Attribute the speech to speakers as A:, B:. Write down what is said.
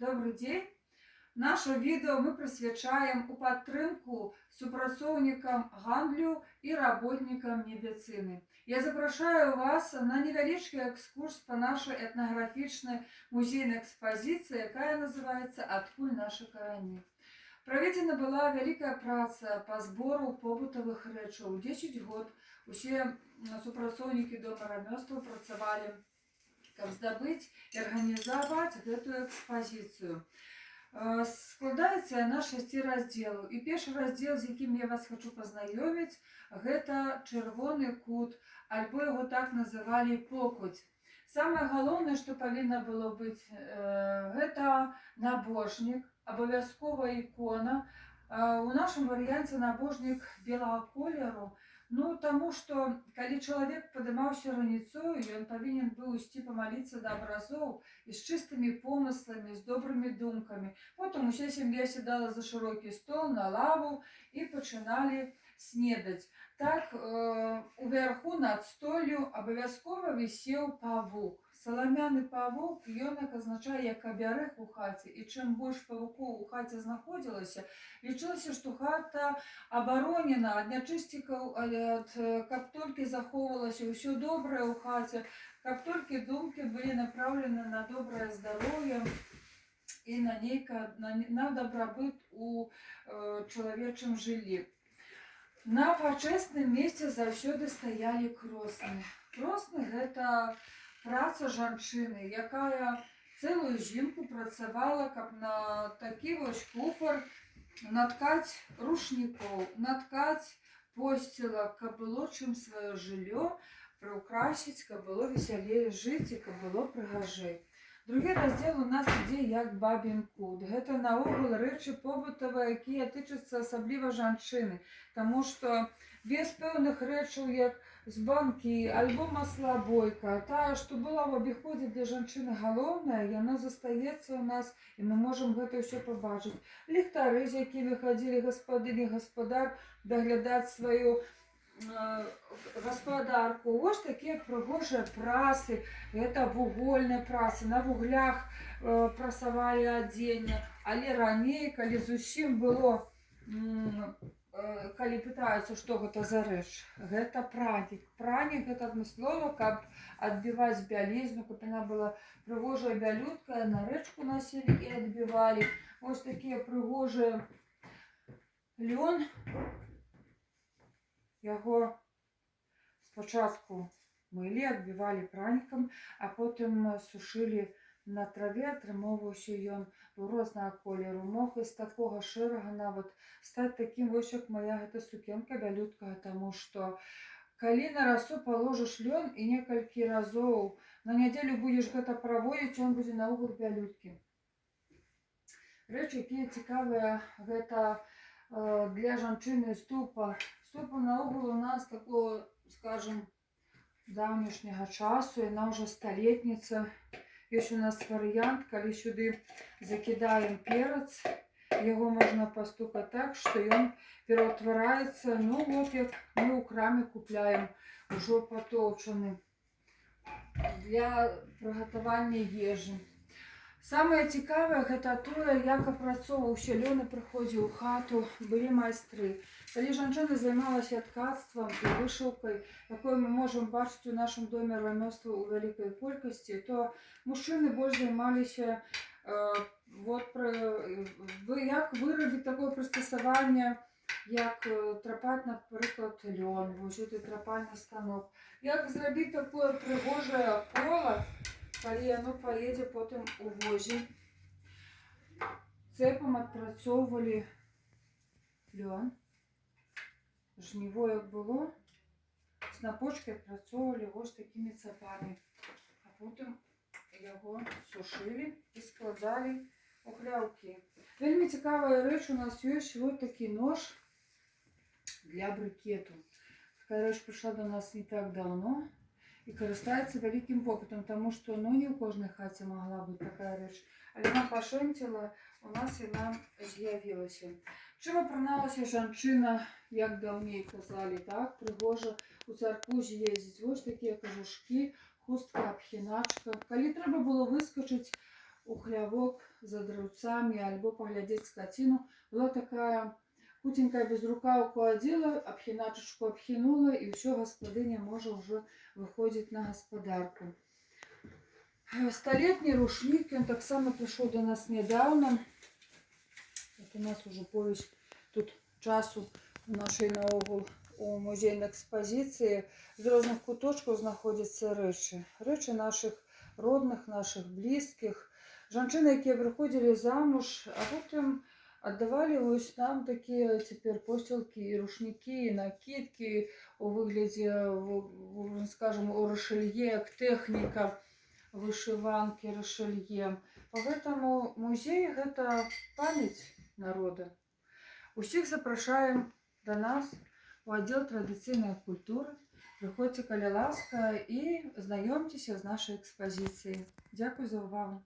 A: Добрый день! Наше відео ми присвячаємо у підтримку супрацовникам гандлю і работникам медицини. Я запрошую вас на невеличкий екскурс по нашій етнографічній музейній експозиції, яка називається «Откуль наші корені». Проведена была великая праца по сбору побытовых речаў. 10 год усе супрацоўнікі дома рамёстваў працавалі, каб здабыць і арганізаваць гэтую экспазіцыю. Складаецца яна з 6 раздзелаў. І першы раздзел, з якім я вас хочу пазнаёміць, гэта чырвоны кут, альбо яго так называлі покуць. Самае галоўнае, што павінна было быць, гэта набожнік, абавязкова ікона. У нашым варыянце набожнік белага колеру, таму што калі чалавек падымаўся раніцою, ён павінен быў ісці памаліцца да абразоў і з чыстымі помысламі, з добрымі думкамі. Потым уся сям'я сядала за шырокі стол, на лаву і пачыналі снедаць. Так, уверху над столлю абавязкова вісеў павук. Саламяны павук, ён азначае як абярэг у хаце, і чым больш павукоў у хаце знаходзілася, лічылася, што хата абаронена ад нячысцікаў, каб толькі захоўвалася ўсё добрае ў хаце, каб толькі думкі былі направлены на добрае здароўе і на дабрабыт у чалавечым жыллі. На пачэсным месцы заўсёды стаялі кросны. Кросны – гэта праца жанчыны, якая цэлую зімку працавала, каб на такі вось куфар наткаць рушнікоў, наткаць посцілак, каб было чым сваё жыллё прыўкрасіць, каб было весялей жыць і каб было прыгажэй. Другі раздзел у нас ідзе як бабін кут. Гэта наогул рэчы побытавыя, якія тычацца асабліва жанчыны, таму што без пэўных рэчаў, як збанкі альбо маслабойка, тая, што была ў абіходзе для жанчыны галоўная, яна застаецца ў нас, і мы можам гэта ўсё пабачыць. Ліхтары, з якімі хадзілі гаспадыні, гаспадар даглядаць сваю гаспадарку. Вось такія прыгожыя прасы, гэта вугольныя прасы, на вуглях прасавалі адзенне. Але раней, калі зусім было, калі пытаюцца, што гэта за рэч, гэта пранік. Пранік – гэта адмыслова, каб адбіваць бялізну, каб яна была прыгожая бялюткая, на рэчку насілі і адбівалі. Вось такія прыгожыя лён. Яго спачатку мылі, адбівалі пранікам, а потым сушылі на траве. Атрымоўваўся ён быў рознага колеру. Мог з такога шэрага нават стаць такім вось, як моя гэта сукенка бялюткая, таму што калі на расу паложыш лён і некалькі разоў на нядзелю будзеш гэта праводзіць, ён будзе наогул бялюткі. Рэчы, якія цікавыя, гэта для жанчыны ступа. Ступа наогул у нас такого, скажем, даўнішняга часу, яна ўжо сталетніца. Ёсць у нас варыянт, калі сюды закідаем перац, яго можна пастукаць так, што ён пераўтвараецца, вот як мы ў краме купляем, ужо патоўчаны для прыгатавання ежы. Самае цікавае гэта тое, як апрацоўваўся лён і прыходзіў у хату, былі майстры. Калі жанчына займалася ткацтвам і вышыўкай, якой мы можам бачыць у нашым доме рамёстваў у вялікай колькасці, то мужчыны больш займаліся як вырабіць такое прыстасаванне, як трапаць, напрыклад, лён, вось гэты трапальны станок. Як зрабіць такое прыгожае кола, калі яно паедзе потым у возе. Цэпам адпрацоўвалі лён. Жніво як было, снапочкі адпрацоўвалі вось такімі цапамі. А потым яго сушылі і складалі у хляўкі. Вельмі цікавая рэч у нас ёсць, вот такі нож для брыкету. Такая рэч прыйшла до нас не так даўно і карыстаецца вялікім попытам, таму што не ў кожнай хаце магла быць такая рэч. Але нам пашэнціла, у нас яна з'явілася. Чым апраналася жанчына, як даўней казалі, так, прыгожа у царкву з'ездзіць. Вось такія кажушкі, хустка, абхіначка. Калі трэба было выскачыць у хлявок, за драўцамі альбо паглядзець скаціну. Была такая хутенькая безрукаўку адзела, абхіначачку абхінула, і ўсё, гаспадыня можа ўжо выходзіць на гаспадарку. Сталетні рушнік, ён таксама прыйшоў до нас нядаўна. У нас уже повесь тут часу у нашай наогул у музейнай экспазіцыі. З розных куточкаў знаходзяцца рэчы нашых родных, нашых блізкіх. Жанчыны, якія прыходзілі замуж, а потым аддавалі вось нам такія цяпер посцілкі і рушнікі, і накідкі у выглядзе, скажем, у рашелье, як тэхніка вышыванкі рашелье. Поэтому музей – гэта памяць народа. Усіх запрашаем до нас у аддзел традыцыйнай культуры. Прыходзьце, калі ласка, і знаёмцеся з нашай экспазіцыяй. Дзякуй за ўвагу.